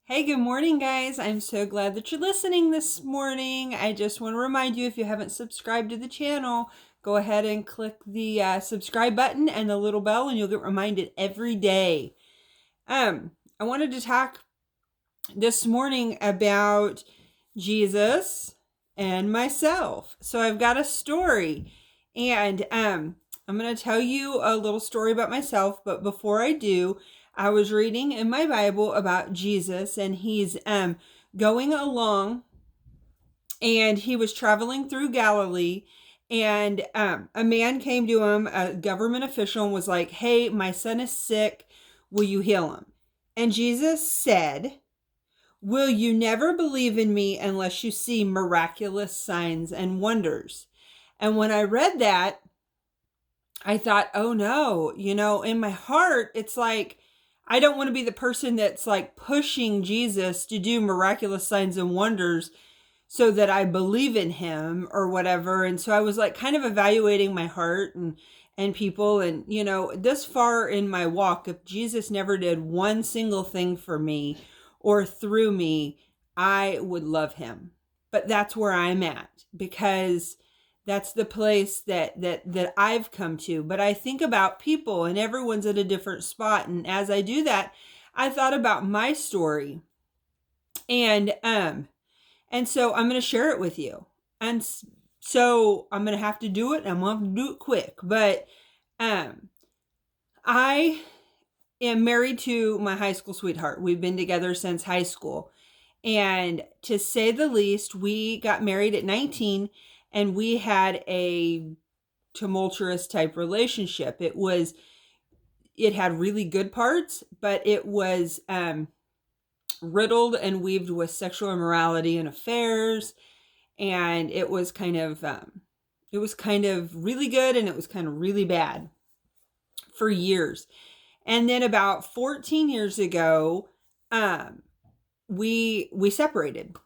Hey, good morning, guys. I'm so glad that you're listening this morning. I just want to remind you, if you haven't subscribed to the channel, go ahead and click the subscribe button and the little bell, and you'll get reminded every day. I wanted to talk this morning about Jesus and myself. So I've got a story, and I'm going to tell you a little story about myself. But before I do, I was reading in my Bible about Jesus, and he's going along, and he was traveling through Galilee. And a man came to him, a government official, and was like, "Hey, my son is sick. Will you heal him?" And Jesus said, "Will you never believe in me unless you see miraculous signs and wonders?" And when I read that, I thought, oh no, in my heart, it's like, I don't want to be the person that's like pushing Jesus to do miraculous signs and wonders so that I believe in him or whatever. And so I was like kind of evaluating my heart and people. And, this far in my walk, if Jesus never did one single thing for me or through me, I would love him. But that's where I'm at, because that's the place that I've come to. But I think about people, and everyone's at a different spot. And as I do that, I thought about my story. And so I'm going to share it with you. And so I'm going to have to do it, and I'm going to do it quick. But I am married to my high school sweetheart. We've been together since high school. And to say the least, we got married at 19, and we had a tumultuous type relationship. It had really good parts, but it was riddled and weaved with sexual immorality and affairs. And it was kind of really good, and it was kind of really bad for years. And then about 14 years ago, we separated.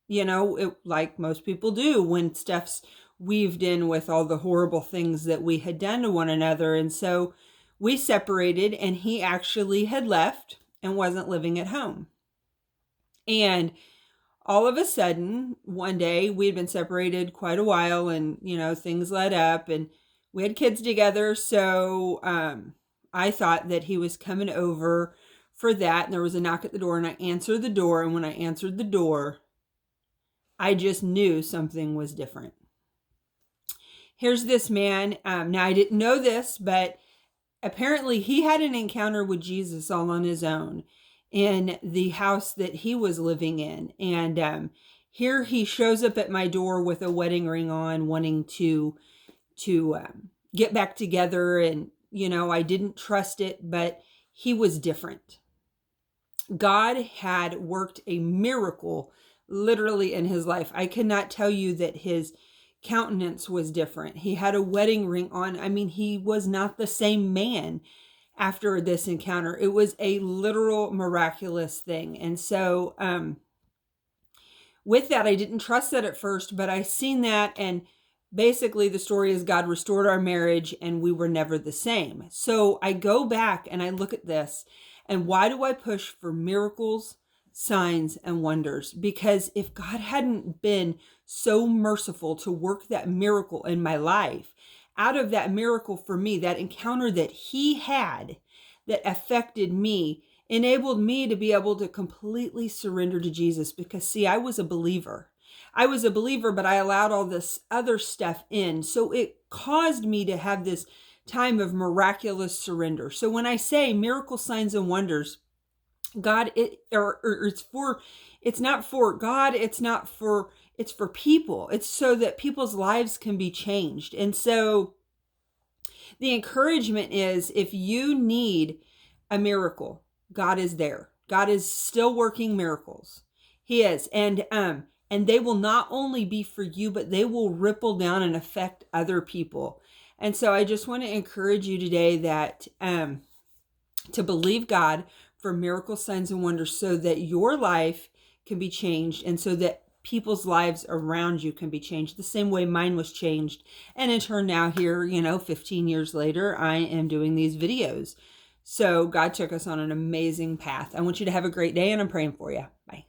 Like most people do when stuff's weaved in with all the horrible things that we had done to one another. And so we separated, and he actually had left and wasn't living at home. And all of a sudden, one day, we had been separated quite a while, and, things led up, and we had kids together. So I thought that he was coming over for that. And there was a knock at the door, and I answered the door. And when I answered the door, I just knew something was different. Here's this man. Now, I didn't know this, but apparently he had an encounter with Jesus all on his own in the house that he was living in. And here he shows up at my door with a wedding ring on, wanting to get back together. And, I didn't trust it, but he was different. God had worked a miracle literally in his life. I cannot tell you that his countenance was different. He had a wedding ring on. I mean, he was not the same man after this encounter. It was a literal miraculous thing. And so with that, I didn't trust that at first, but I seen that, and basically the story is God restored our marriage, and we were never the same. So I go back and I look at this, and why do I push for miracles, signs, and wonders? Because if God hadn't been so merciful to work that miracle in my life, out of that miracle for me, that encounter that he had that affected me, enabled me to be able to completely surrender to Jesus. Because see, I was a believer. But I allowed all this other stuff in. So it caused me to have this time of miraculous surrender. So when I say miracle, signs, and wonders, God, it's not for God. It's for people. It's so that people's lives can be changed. And so the encouragement is, if you need a miracle, God is there. God is still working miracles. He is. And they will not only be for you, but they will ripple down and affect other people. And so I just want to encourage you today that to believe God for miracle, signs, and wonders, so that your life can be changed, and so that people's lives around you can be changed the same way mine was changed. And in turn, now here, 15 years later, I am doing these videos. So God took us on an amazing path. I want you to have a great day, and I'm praying for you.